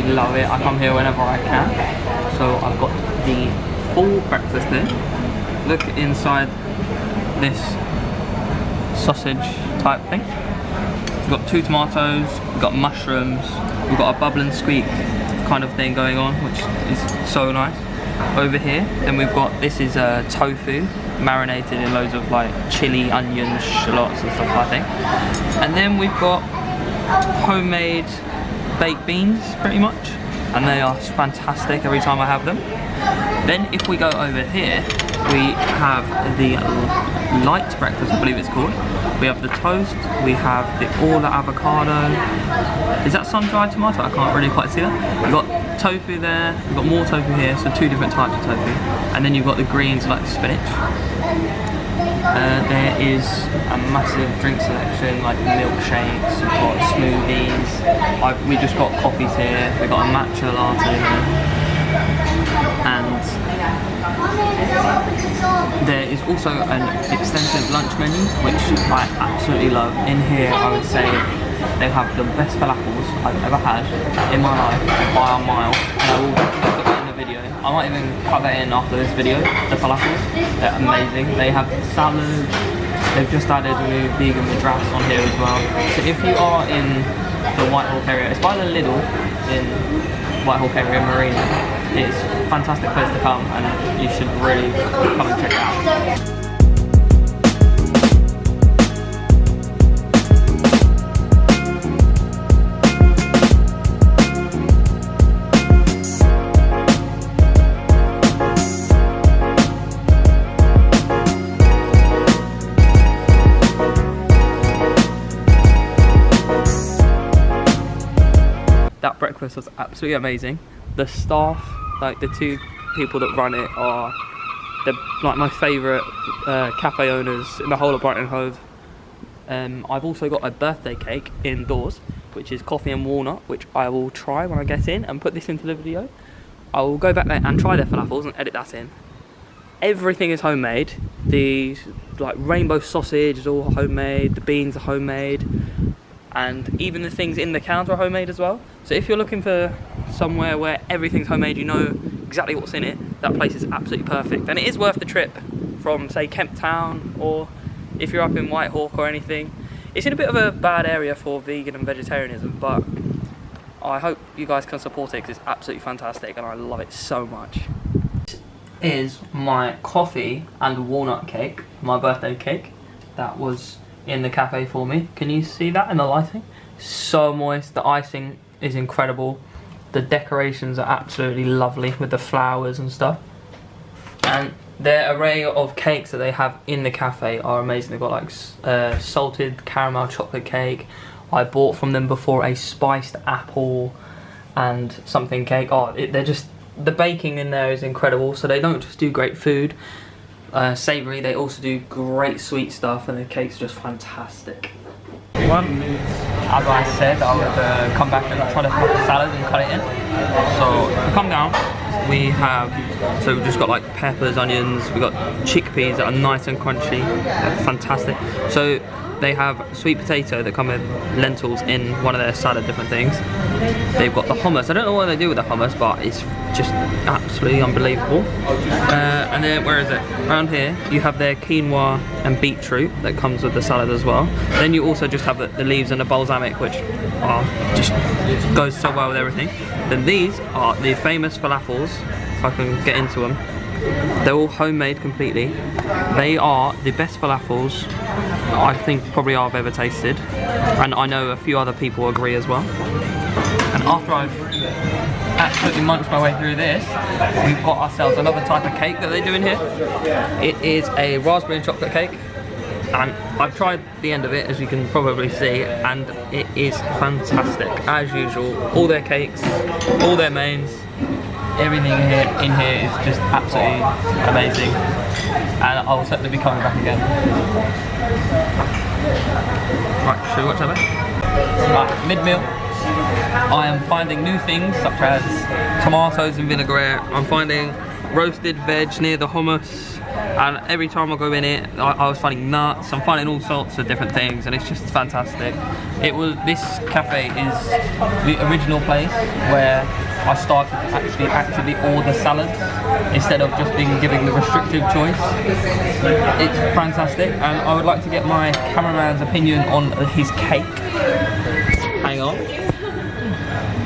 absolutely love it. I come here whenever I can. So I've got the full breakfast here. Look inside this sausage type thing. We've got 2 tomatoes, we've got mushrooms, we've got a bubble and squeak kind of thing going on, which is so nice. Over here, then we've got, this is tofu, marinated in loads of like chili, onions, shallots and stuff like that. And then we've got homemade baked beans, pretty much, and they are fantastic every time I have them. Then if we go over here, we have the light breakfast, I believe it's called. We have the toast, we have the all avocado. Is that sun-dried tomato? I can't really quite see that. We've got tofu there, we've got more tofu here, so 2 different types of tofu. And then you've got the greens like spinach. There is a massive drink selection, like milkshakes, we've got smoothies. We just got coffees here, we've got a matcha latte here. And there is also an extensive lunch menu, which I absolutely love. In here, I would say they have the best falafels I've ever had in my life by a mile. And I will put that in the video. I might even cut that in after this video, the falafels. They're amazing. They have salad. They've just added a new vegan madras on here as well. So if you are in the Whitehall area, it's by the Lidl in Whitehall area Marina. It's a fantastic place to come and you should really come and check it out. That breakfast was absolutely amazing. The staff, like the 2 people that run it, are like my favourite cafe owners in the whole of Brighton Hove. I've also got a birthday cake indoors, which is coffee and walnut, which I will try when I get in and put this into the video. I will go back there and try their falafels and edit that in. Everything is homemade. The like rainbow sausage is all homemade, the beans are homemade, and even the things in the counter are homemade as well. So if you're looking for somewhere where everything's homemade, you know exactly what's in it, that place is absolutely perfect. And it is worth the trip from, say, Kemp Town, or if you're up in Whitehawk or anything. It's in a bit of a bad area for vegan and vegetarianism, but I hope you guys can support it because it's absolutely fantastic and I love it so much. This is my coffee and walnut cake, my birthday cake, that was in the cafe for me. Can you see that in the lighting? So moist, the icing is incredible. The decorations are absolutely lovely with the flowers and stuff. And their array of cakes that they have in the cafe are amazing. They've got like salted caramel chocolate cake. I bought from them before a spiced apple and something cake. Oh, they're just, the baking in there is incredible. So they don't just do great food, savoury, they also do great sweet stuff, and the cake's just fantastic. As I said, I would come back and try to flip the salad and cut it in. So if we come down, we have, so we've just got like peppers, onions, we've got chickpeas that are nice and crunchy, they're fantastic. So they have sweet potato that come with lentils in one of their salad different things. They've got the hummus. I don't know what they do with the hummus, but it's just absolutely unbelievable. And then, where is it? Around here, you have their quinoa and beetroot that comes with the salad as well. Then you also just have the leaves and the balsamic, which just goes so well with everything. Then these are the famous falafels, if I can get into them. They're all homemade completely. They are the best falafels I think probably I've ever tasted, and I know a few other people agree as well. And after I've absolutely munched my way through this, we've got ourselves another type of cake that they do in here. It is a raspberry and chocolate cake, and I've tried the end of it, as you can probably see, and it is fantastic as usual. All their cakes, all their mains, everything in here is just absolutely amazing, and I'll certainly be coming back again. Right, should we watch that back? Right, mid-meal. I am finding new things such as tomatoes and vinaigrette. I'm finding roasted veg near the hummus. and every time I go in it, I was finding nuts, I'm finding all sorts of different things, and it's just fantastic. This cafe is the original place where I started to actually actively order salads instead of just being given the restrictive choice. It's fantastic, and I would like to get my cameraman's opinion on his cake. Hang on.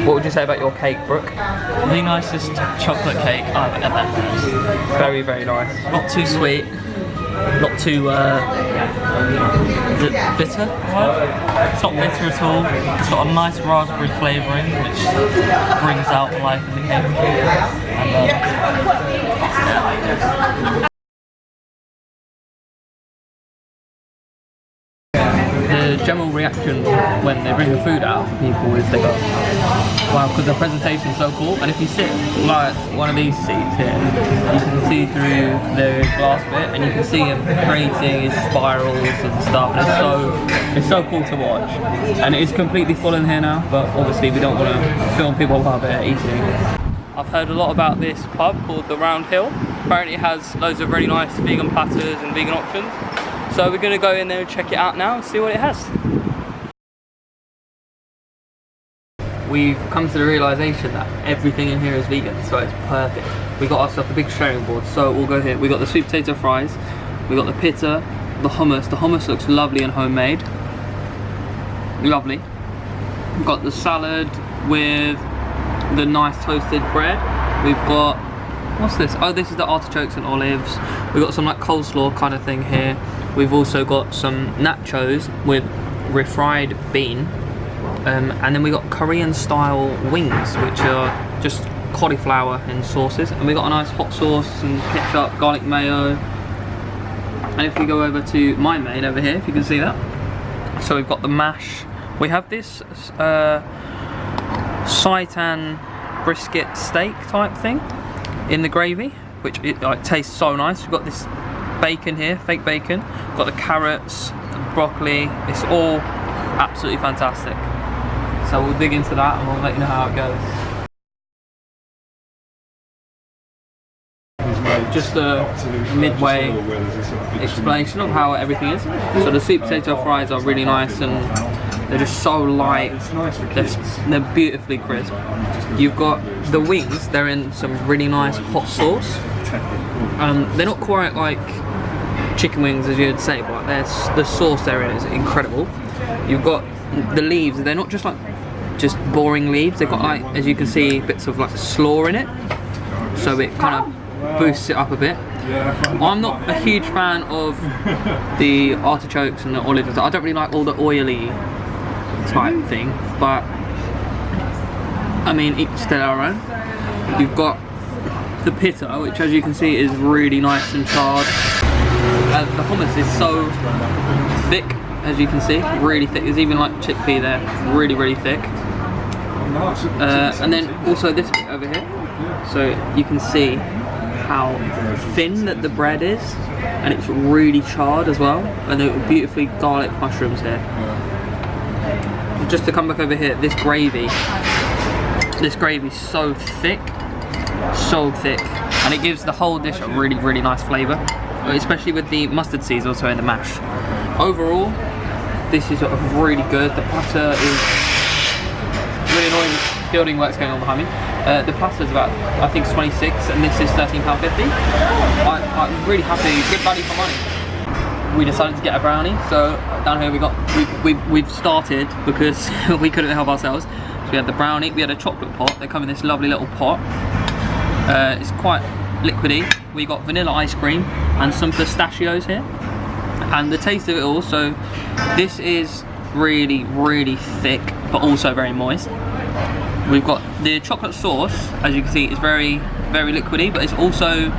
What would you say about your cake, Brooke? The nicest chocolate cake I've ever had. Very, very nice. Not too sweet, not too bitter. It's not bitter at all. It's got a nice raspberry flavouring, which brings out life in the cake. And, the general reaction when they bring the food out for people is they go, wow, because the presentation is so cool. And if you sit like one of these seats here, you can see through the glass bit and you can see him creating his spirals and stuff. And it's so cool to watch. And it is completely full in here now, but obviously we don't want to film people while they're eating. I've heard a lot about this pub called the Roundhill. Apparently it has loads of really nice vegan platters and vegan options. So we're going to go in there and check it out now and see what it has. We've come to the realisation that everything in here is vegan, so it's perfect. We got ourselves a big sharing board, so we'll go here. We got the sweet potato fries, we got the pita, the hummus. The hummus looks lovely and homemade. Lovely. We've got the salad with the nice toasted bread. We've got, what's this? Oh, this is the artichokes and olives. We've got some like coleslaw kind of thing here. We've also got some nachos with refried bean. And then we got Korean style wings, which are just cauliflower and sauces. And we got a nice hot sauce and ketchup, garlic mayo. And if we go over to my main over here, if you can see that. So we've got the mash. We have this seitan brisket steak type thing in the gravy, which it tastes so nice. We've got this bacon here, fake bacon. We've got the carrots, the broccoli. It's all absolutely fantastic. So we'll dig into that and we'll let you know how it goes. Just a midway explanation of how everything is. So the sweet potato fries are really nice and they're just so light. They're beautifully crisp. You've got the wings, they're in some really nice hot sauce. They're not quite like chicken wings as you'd say, but the sauce they're in is incredible. You've got the leaves, they're not just like just boring leaves, they've got like, as you can see, bits of like slaw in it, so it kind of boosts it up a bit. I'm not a huge fan of the artichokes and the olives. I don't really like all the oily type thing, but I mean, each to their own. You've got the pita, which as you can see is really nice and charred. The hummus is so thick, as you can see, really thick. There's even like chickpea there, really, really thick. And then also this bit over here, so you can see how thin that the bread is, and it's really charred as well, and the beautifully garlic mushrooms here. Just to come back over here, this gravy's so thick, and it gives the whole dish a really, really nice flavour, especially with the mustard seeds also in the mash. Overall, this is really good. The platter is really annoying. Building work's going on behind me. The platter's about, I think it's 26, and this is £13.50. I'm really happy, good value for money. We decided to get a brownie, so down here we've started because we couldn't help ourselves. So we had the brownie, we had a chocolate pot. They come in this lovely little pot. It's quite liquidy. We got vanilla ice cream and some pistachios here. And the taste of it all, so this is really, really thick, but also very moist. We've got the chocolate sauce, as you can see, is very, very liquidy, but it's also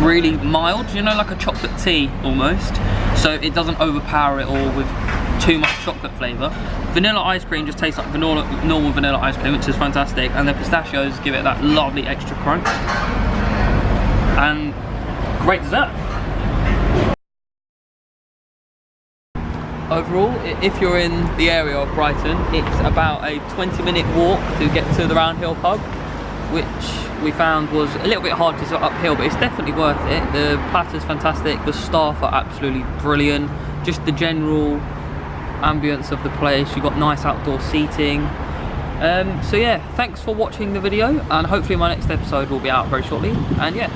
really mild, you know, like a chocolate tea almost. So it doesn't overpower it all with too much chocolate flavour. Vanilla ice cream just tastes like normal vanilla ice cream, which is fantastic, and the pistachios give it that lovely extra crunch. And great dessert. Overall, if you're in the area of Brighton, it's about a 20-minute walk to get to the Roundhill pub. which we found was a little bit hard because it's uphill, but it's definitely worth it. The platter's fantastic, the staff are absolutely brilliant, just the general ambience of the place. You've got nice outdoor seating. So yeah, thanks for watching the video, and hopefully my next episode will be out very shortly. And yeah,